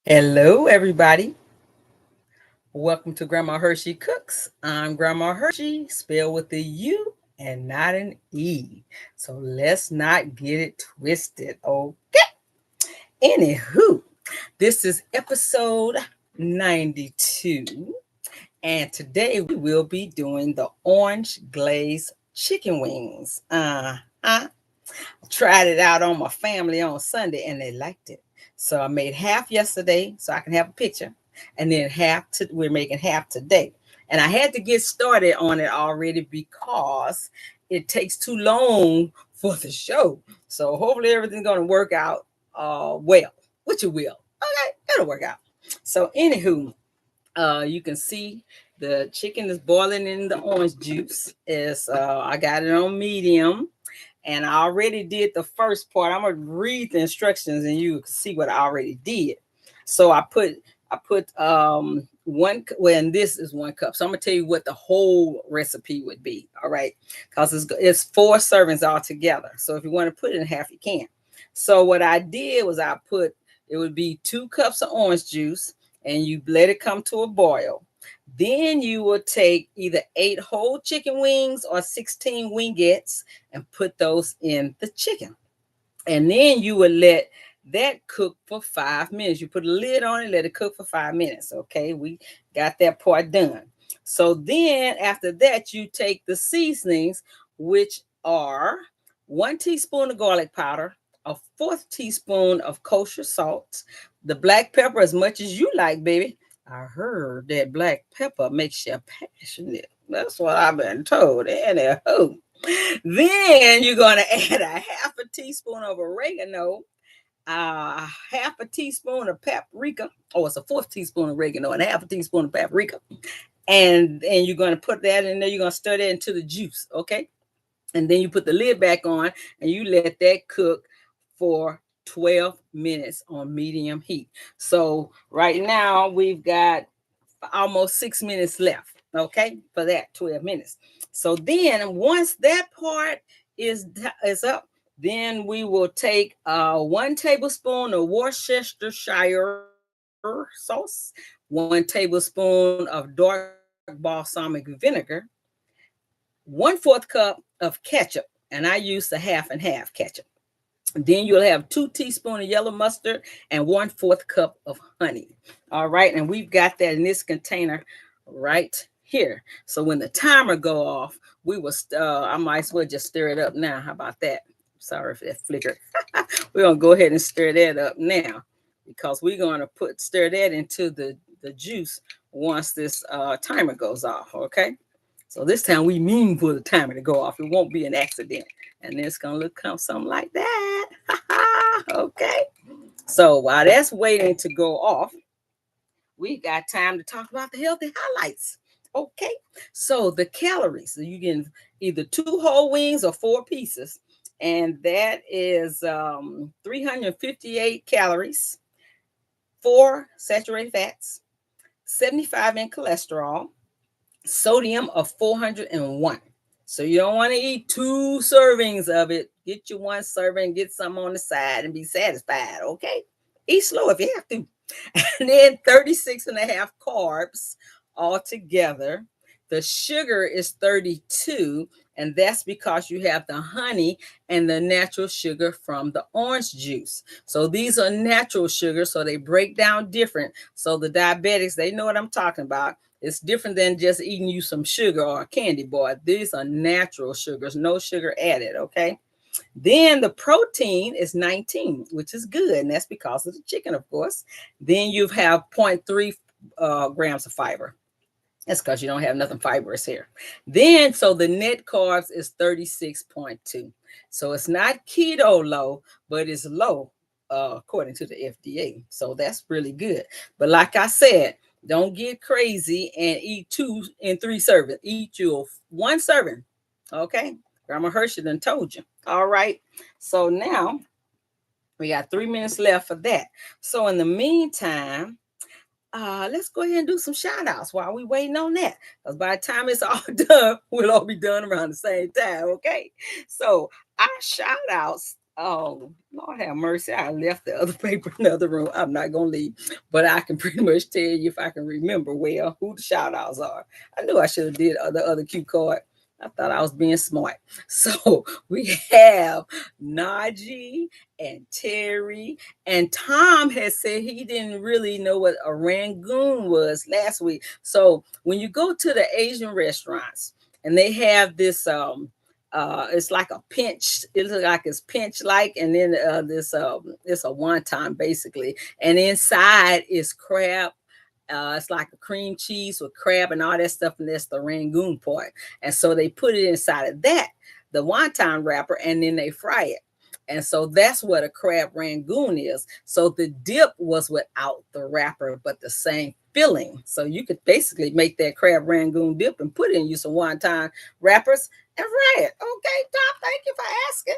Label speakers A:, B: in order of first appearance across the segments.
A: Hello, everybody. Welcome to Grandma Hershey Cooks. I'm Grandma Hershey, spelled with a U and not an E. So let's not get it twisted, okay? Anywho, this is episode 92, and today we will be doing the orange glazed chicken wings. I tried it out on my family on Sunday and they liked it. So I made half yesterday so I can have a picture. And then we're making half today. And I had to get started on it already because it takes too long for the show. So hopefully everything's gonna work out well, which it will. Okay, it'll work out. So anywho, you can see the chicken is boiling in the orange juice. Is I got it on medium, and I already did the first part. I'm gonna read the instructions, and you can see what I already did. So I put one. Well, and this is 1 cup. So I'm gonna tell you what the whole recipe would be. All right, because it's 4 servings altogether. So if you want to put it in half, you can. So what I did was I put it would be 2 cups of orange juice, and you let it come to a boil. Then you will take either 8 whole chicken wings or 16 wingettes and put those in the chicken. And then you will let that cook for 5 minutes. You put a lid on it, let it cook for 5 minutes. Okay, we got that part done. So then after that, you take the seasonings, which are 1 teaspoon of garlic powder, a fourth teaspoon of kosher salt, the black pepper as much as you like, baby. I heard that black pepper makes you passionate. That's what I've been told. Anywho, then you're going to add a half a teaspoon of oregano, half a teaspoon of paprika. Oh, it's a fourth teaspoon of oregano and a half a teaspoon of paprika. And you're going to put that in there. You're going to stir that into the juice, okay? And then you put the lid back on and you let that cook for 12 minutes on medium heat. So right now we've got almost 6 minutes left, okay, for that 12 minutes. So then once that part is up, then we will take 1 tablespoon of Worcestershire sauce, 1 tablespoon of dark balsamic vinegar, 1/4 cup of ketchup, and I use the half and half ketchup. Then you'll have 2 teaspoons of yellow mustard and 1/4 cup of honey. All right, and we've got that in this container right here. So when the timer go off, we will. I might as well just stir it up now. How about that? Sorry for that flicker. We're gonna go ahead and stir that up now because we're gonna stir that into the juice once this timer goes off. Okay. So this time we mean for the timer to go off. It won't be an accident. And it's going to look something like that. Okay. So while that's waiting to go off, we got time to talk about the healthy highlights. Okay. So the calories, so you get either 2 whole wings or 4 pieces. And that is 358 calories, 4 saturated fats, 75 in cholesterol, sodium of 401. So you don't want to eat 2 servings of it. Get your 1 serving, get some on the side and be satisfied. Okay. Eat slow if you have to. And then 36 and a half carbs altogether. The sugar is 32, and that's because you have the honey and the natural sugar from the orange juice. So these are natural sugars, so they break down different. So the diabetics, they know what I'm talking about. It's different than just eating you some sugar or a candy bar. These are natural sugars, no sugar added, okay? Then the protein is 19, which is good, and that's because of the chicken, of course. Then you have 0.3 grams of fiber. That's because you don't have nothing fibrous here. Then, so the net carbs is 36.2. So it's not keto low, but it's low according to the FDA. So that's really good. But like I said, don't get crazy and eat 2 and 3 servings. Eat your 1 serving. Okay. Grandma Hershey done told you. All right. So now we got 3 minutes left for that. So in the meantime, let's go ahead and do some shout outs while we waiting on that. Because by the time it's all done, we'll all be done around the same time. Okay. So our shout outs Oh, Lord have mercy. I left the other paper in the other room. I'm not going to leave. But I can pretty much tell you, if I can remember well, who the shout outs are. I knew I should have did the other cue card. I thought I was being smart. So we have Najee and Terry. And Tom has said he didn't really know what a rangoon was last week. So when you go to the Asian restaurants and they have this it's like a pinch, it looks like it's pinch like, and then this it's a wonton basically, and inside is crab. It's like a cream cheese with crab and all that stuff, and that's the rangoon part. And so they put it inside of that, the wonton wrapper, and then they fry it. And so that's what a crab rangoon is. So the dip was without the wrapper, but the same filling. So you could basically make that crab rangoon dip and put in you some wonton wrappers and fry it. Okay, Tom, thank you for asking.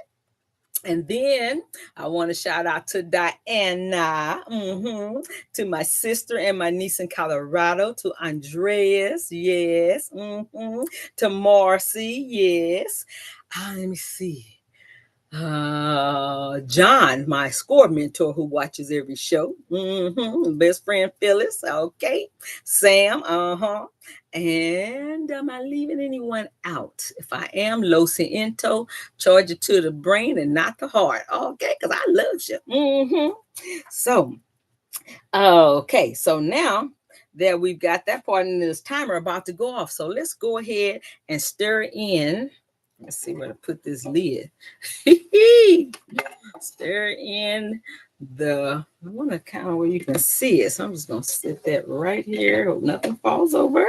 A: And then I want to shout out to Diana, to my sister and my niece in Colorado, to Andreas, yes, to Marcy, yes. Let me see. John, my score mentor who watches every show. Best friend Phyllis, okay. Sam, and am I leaving anyone out? If I am, Lo Ciento, charge it to the brain and not the heart. Okay, because I love you. So, okay, so now that we've got that part in this timer about to go off, so let's go ahead and stir in. Let's see where to put this lid. Stir in I want to kind of where you can see it. So I'm just going to sit that right here. Hope nothing falls over.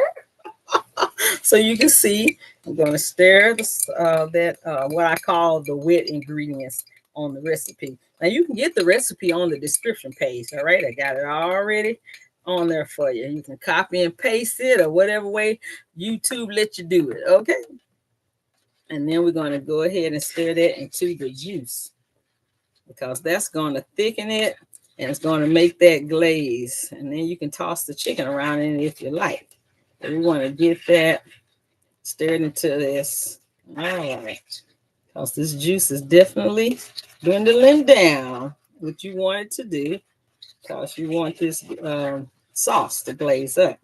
A: So you can see, I'm going to stir what I call the wet ingredients on the recipe. Now you can get the recipe on the description page. All right, I got it already on there for you. You can copy and paste it or whatever way YouTube let you do it. Okay. And then we're going to go ahead and stir that into the juice, because that's going to thicken it and it's going to make that glaze. And then you can toss the chicken around in it if you like. But we want to get that stirred into this. All right. Because this juice is definitely dwindling down, what you want it to do, because you want this sauce to glaze up.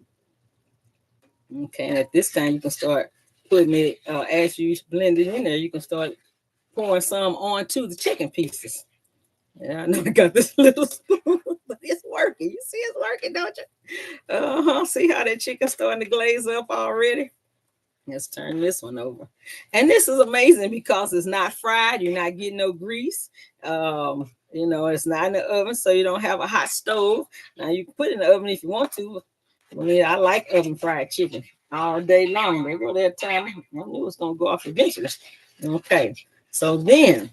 A: Okay, and at this time you can start putting it, as you blend it in there, you can start pouring some onto the chicken pieces. Yeah, I know I got this little spoon, but it's working. You see it's working, don't you? See how that chicken's starting to glaze up already? Let's turn this one over. And this is amazing because it's not fried. You're not getting no grease. It's not in the oven, so you don't have a hot stove. Now you can put it in the oven if you want to. I like oven fried chicken all day long. They go that time. I knew it was going to go off eventually. Okay, so then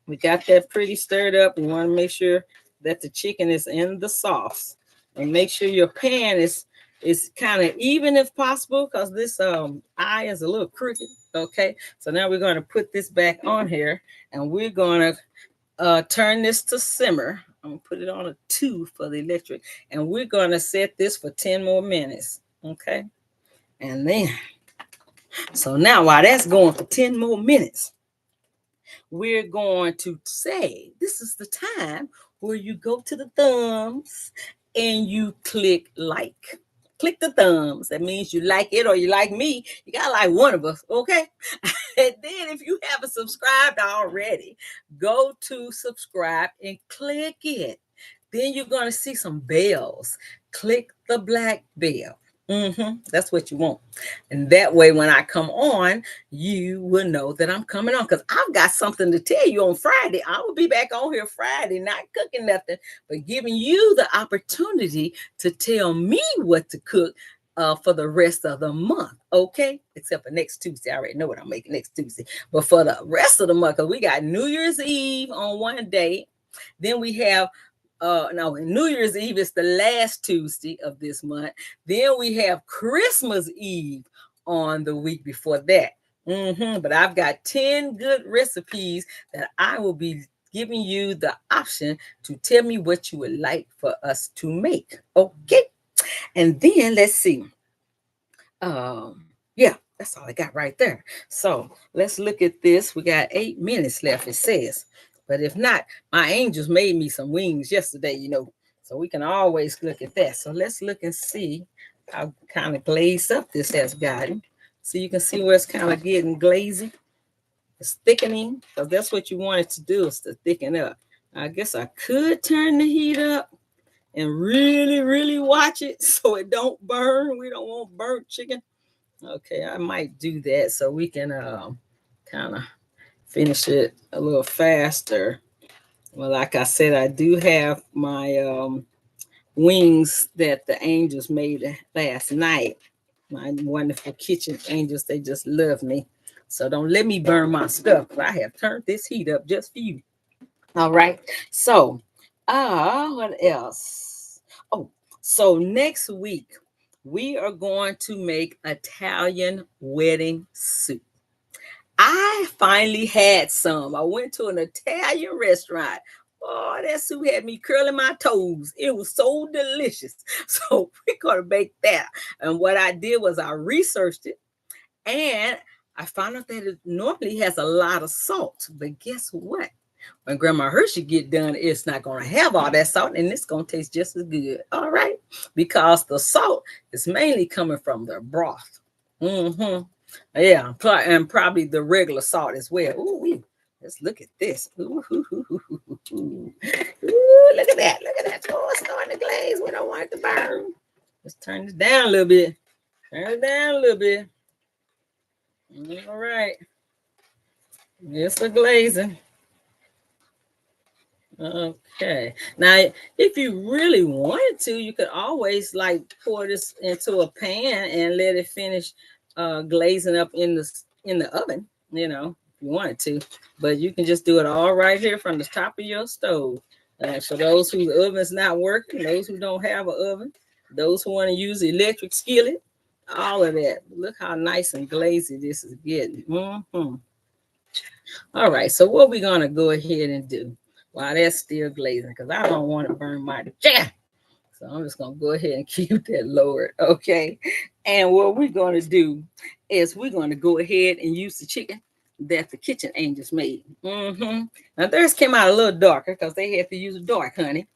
A: we got that pretty stirred up. We want to make sure that the chicken is in the sauce. And make sure your pan is kind of even if possible, because this eye is a little crooked. Okay, so now we're going to put this back on here, and we're going to turn this to simmer. I'm going to put it on a 2 for the electric, and we're going to set this for 10 more minutes. Okay, and then, so now while that's going for 10 more minutes, we're going to say this is the time where you go to the thumbs and you click like. Click the thumbs. That means you like it or you like me. You got to like one of us, okay? And then if you haven't subscribed already, go to subscribe and click it. Then you're going to see some bells. Click the black bell. That's what you want. And that way, when I come on, you will know that I'm coming on, because I've got something to tell you on Friday. I will be back on here Friday, not cooking nothing, but giving you the opportunity to tell me what to cook for the rest of the month. Okay, except for next Tuesday. I already know what I'm making next Tuesday, but for the rest of the month, because we got New Year's Eve on one day, then we have New Year's Eve is the last Tuesday of this month. Then we have Christmas Eve on the week before that. But I've got 10 good recipes that I will be giving you the option to tell me what you would like for us to make. Okay. And then let's see. Yeah, that's all I got right there. So let's look at this. We got 8 minutes left, it says. But if not, my angels made me some wings yesterday, you know. So we can always look at that. So let's look and see how kind of glazed up this has gotten. So you can see where it's kind of getting glazy. It's thickening, because that's what you want it to do, is to thicken up. I guess I could turn the heat up and really, really watch it so it don't burn. We don't want burnt chicken. Okay, I might do that so we can kind of finish it a little faster. Well, like I said, I do have my wings that the angels made last night. My wonderful kitchen angels, they just love me. So don't let me burn my stuff. I have turned this heat up just for you. All right. So, what else? Oh, so next week we are going to make Italian wedding soup. I finally had some. I went to an Italian restaurant. Oh, that soup had me curling my toes. It was so delicious. So we're going to make that. And what I did was I researched it, and I found out that it normally has a lot of salt. But guess what? When Grandma Hershey get done, it's not going to have all that salt, and it's going to taste just as good. All right? Because the salt is mainly coming from the broth. Mm-hmm. Yeah, and probably the regular salt as well. Ooh, let's look at this. Ooh, look at that. Look at that. Oh, it's starting to glaze. We don't want it to burn. Let's turn it down a little bit. Turn it down a little bit. All right. It's a glazing. Okay. Now, if you really wanted to, you could always like pour this into a pan and let it finish glazing up in the oven, you know, if you wanted to. But you can just do it all right here from the top of your stove. For those whose oven's not working, those who don't have an oven, those who want to use electric skillet, all of that. Look how nice and glazy this is getting. Mm-hmm. All right, so what we're going to go ahead and do while that's still glazing, because I don't want to burn my chicken. So I'm just going to go ahead and keep that lowered, okay? And what we're going to do is we're going to go ahead and use the chicken that the kitchen angels made. Mm-hmm. Now, theirs came out a little darker because they had to use dark honey.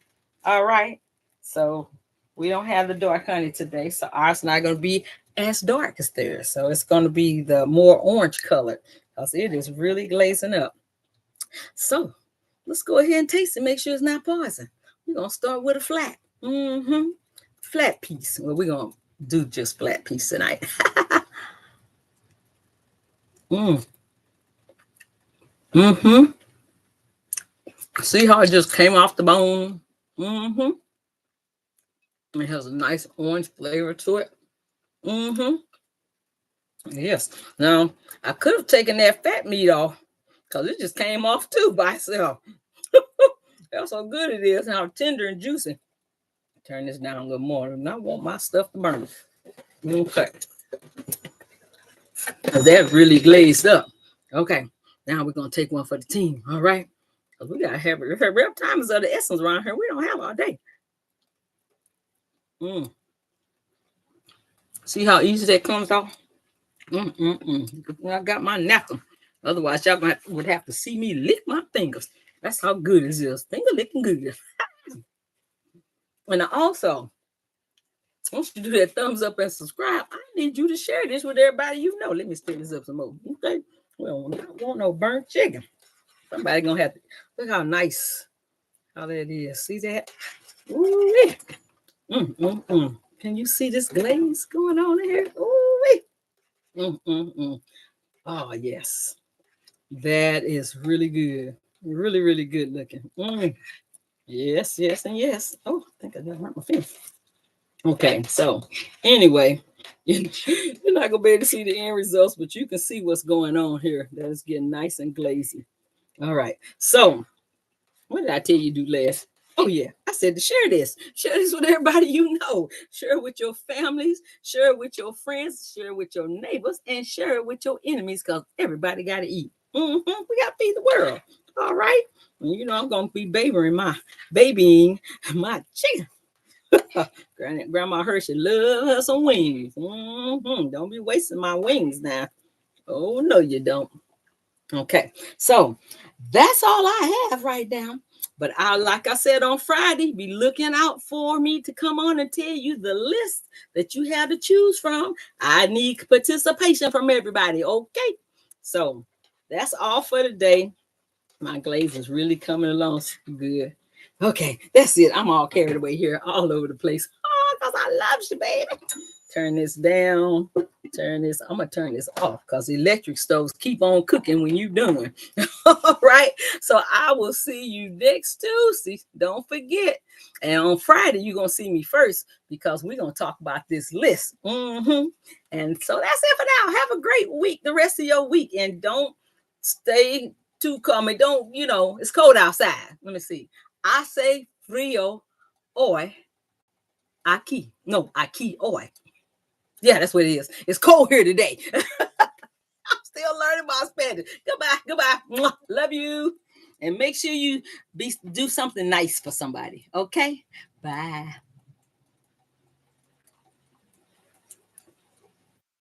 A: All right? So we don't have the dark honey today, so ours is not going to be as dark as theirs. So it's going to be the more orange colored because it is really glazing up. So let's go ahead and taste it. Make sure it's not poison. We're going to start with a flat. Mm-hmm. Flat piece. Well, we're going to do just flat piece tonight. Mm-hmm. See how it just came off the bone? Mm-hmm. It has a nice orange flavor to it. Mm-hmm. Yes. Now, I could have taken that fat meat off because it just came off too by itself. That's how good it is, how tender and juicy. Turn this down a little more. And I want my stuff to burn. Okay. That really glazed up. Okay. Now we're going to take one for the team. All right. Because we got to have it. Real time is of the essence around here. We don't have all day. See how easy that comes off? I got my napkin. Otherwise, y'all would have to see me lick my fingers. That's how good it is. Finger licking good. And I also, once you do that thumbs up and subscribe, I need you to share this with everybody you know. Let me stir this up some more. Okay? We don't want no burnt chicken. Somebody gonna have to look how nice how that is. See that? Ooh-wee. Can you see this glaze going on in here? Ooh-wee. Oh, yes. That is really good. Really, really good looking. Yes, yes, and yes. Oh, I think I just hurt my finger. Okay, so anyway, you're not gonna be able to see the end results, but you can see what's going on here. That is getting nice and glazy. All right, so what did I tell you to do last? Oh yeah, I said to share this. Share this with everybody you know. Share it with your families, share it with your friends, share it with your neighbors, and share it with your enemies because everybody got to eat. We got to feed the world. All right. You know, I'm going to be babying my chicken. Grandma Hershey loves her some wings. Don't be wasting my wings now. Oh, no, you don't. Okay, so that's all I have right now. But like I said on Friday, be looking out for me to come on and tell you the list that you have to choose from. I need participation from everybody. Okay, so that's all for today. My glaze is really coming along good. Okay, that's it. I'm all carried away here, all over the place. Oh, because I love you, baby. Turn this down. I'm gonna turn this off because electric stoves keep on cooking when you done. All right. So I will see you next Tuesday. Don't forget. And on Friday, you're gonna see me first because we're gonna talk about this list. And so that's it for now. Have a great week, the rest of your week, and don't stay too calm. And don't, it's cold outside. Let me see. I say frio oi aquí. No, aquí oi. Yeah, that's what it is. It's cold here today. I'm still learning my Spanish. Goodbye. Love you. And make sure you do something nice for somebody. Okay? Bye.